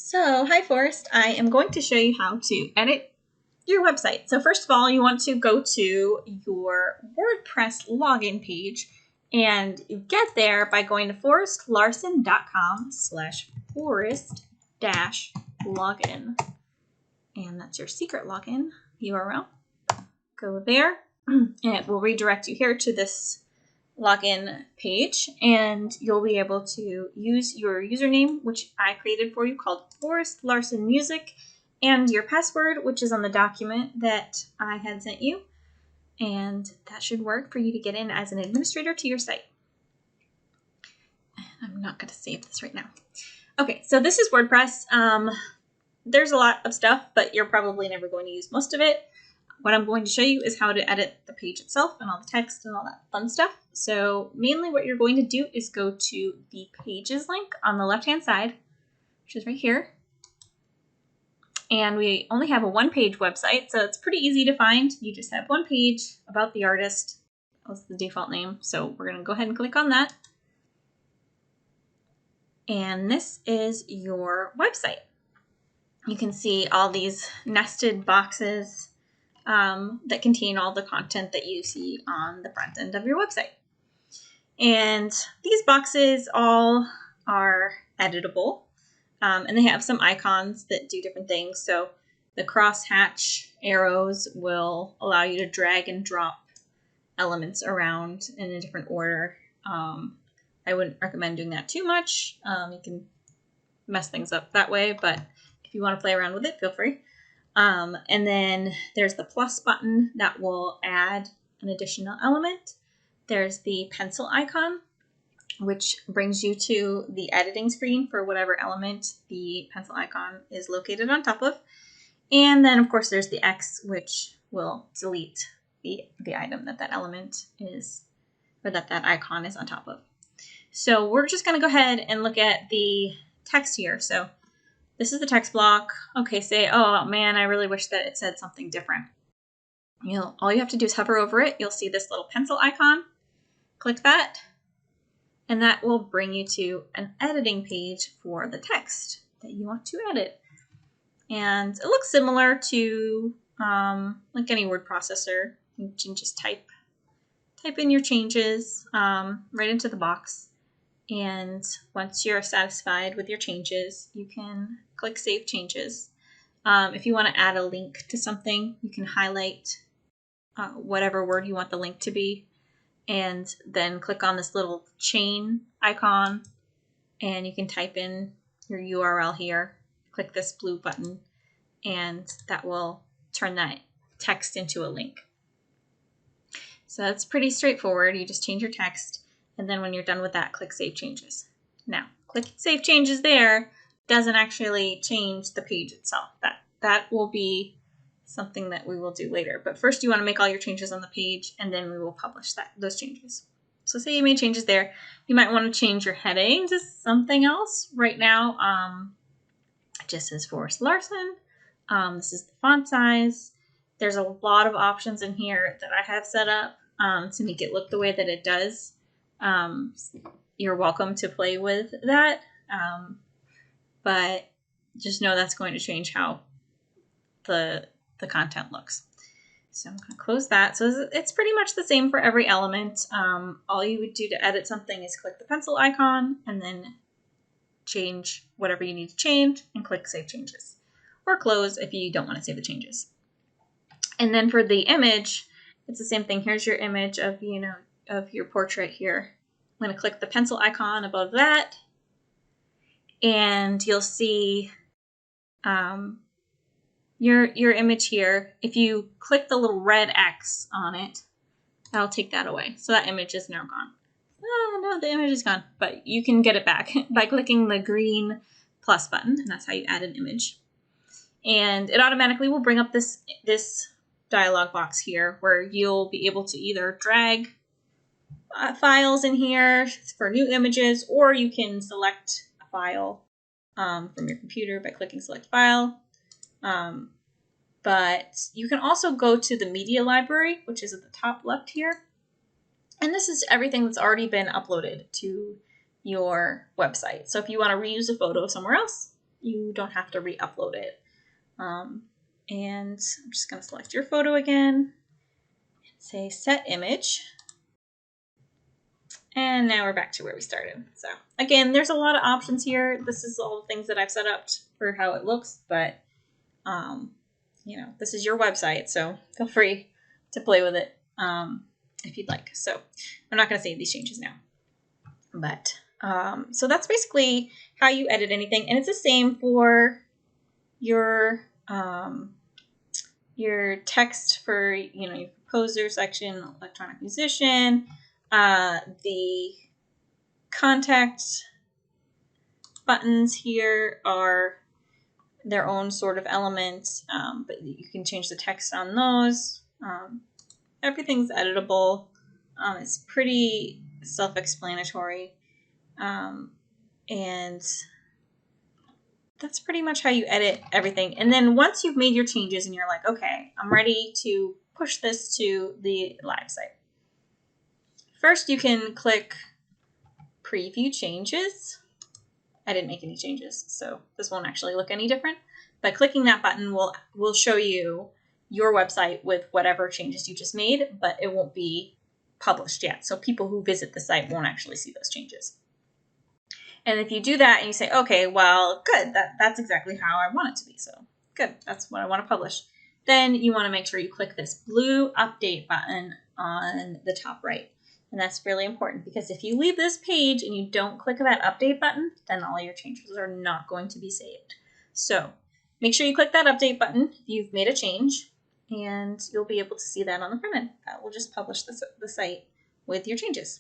So, hi Forrest, I am going to show you how to edit your website. So first of all, you want to go to your WordPress login page, and you get there by going to forrestlarson.com/forrest-login. And that's your secret login URL. Go there, and it will redirect you here to this login page, and you'll be able to use your username, which I created for you, called Forrest Larson Music, and your password, which is on the document that I had sent you, and that should work for you to get in as an administrator to your site. I'm not going to save this right now. Okay, so this is WordPress. There's a lot of stuff, but you're probably never going to use most of it. What I'm going to show you is how to edit the page itself and all the text and all that fun stuff. So mainly what you're going to do is go to the pages link on the left-hand side, which is right here. And we only have a one-page website, so it's pretty easy to find. You just have one page about the artist. That's the default name. So we're going to go ahead and click on that. And this is your website. You can see all these nested boxes that contain all the content that you see on the front end of your website. And these boxes all are editable, and they have some icons that do different things. So the crosshatch arrows will allow you to drag and drop elements around in a different order. I wouldn't recommend doing that too much. You can mess things up that way, but if you want to play around with it, feel free. And then there's the plus button that will add an additional element. There's the pencil icon, which brings you to the editing screen for whatever element the pencil icon is located on top of. And then, of course, there's the X, which will delete the item that element is, or that icon is on top of. So we're just going to go ahead and look at the text here. So this is the text block. Okay, say, oh man, I really wish that it said something different. All you have to do is hover over it. You'll see this little pencil icon. Click that, and that will bring you to an editing page for the text that you want to edit. And it looks similar to like any word processor. You can just type in your changes right into the box. And once you're satisfied with your changes, you can click Save Changes. If you want to add a link to something, you can highlight whatever word you want the link to be, and then click on this little chain icon, and you can type in your URL here. Click this blue button, and that will turn that text into a link. So that's pretty straightforward. You just change your text. And then when you're done with that, click Save Changes. Now, clicking Save Changes there doesn't actually change the page itself. That will be something that we will do later. But first you want to make all your changes on the page, and then we will publish those changes. So say you made changes there. You might want to change your heading to something else. Right now, it just says Forrest Larson. This is the font size. There's a lot of options in here that I have set up to make it look the way that it does. You're welcome to play with that, but just know that's going to change how the content looks. So I'm going to close that. So it's pretty much the same for every element. All you would do to edit something is click the pencil icon and then change whatever you need to change and click Save Changes, or close if you don't want to save the changes. And then for the image, it's the same thing. Here's your image of your portrait here. I'm going to click the pencil icon above that, and you'll see your image here. If you click the little red X on it, that'll take that away. So that image is now gone. Oh, no, the image is gone, but you can get it back by clicking the green plus button, and that's how you add an image. And it automatically will bring up this dialog box here where you'll be able to either drag files in here for new images, or you can select a file from your computer by clicking Select File. But you can also go to the media library, which is at the top left here. And this is everything that's already been uploaded to your website. So if you want to reuse a photo somewhere else, you don't have to re-upload it. And I'm just going to select your photo again, say set image. And now we're back to where we started. So again, there's a lot of options here. This is all the things that I've set up for how it looks, but you know, this is your website, so feel free to play with it if you'd like. So I'm not going to save these changes now, but so that's basically how you edit anything, and it's the same for your text for, you know, your composer section, electronic musician, the contact buttons here are their own sort of element, but you can change the text on those. Everything's editable. It's pretty self-explanatory, and that's pretty much how you edit everything. And then once you've made your changes and you're like, okay, I'm ready to push this to the live site. First, you can click Preview Changes. I didn't make any changes, so this won't actually look any different. But clicking that button will show you your website with whatever changes you just made, but it won't be published yet. So people who visit the site won't actually see those changes. And if you do that and you say, okay, well, good, that's exactly how I want it to be. So good, that's what I want to publish. Then you want to make sure you click this blue update button on the top right. And that's really important because if you leave this page and you don't click that update button, then all your changes are not going to be saved. So make sure you click that update button if you've made a change, and you'll be able to see that on the front end. That will just publish the site with your changes.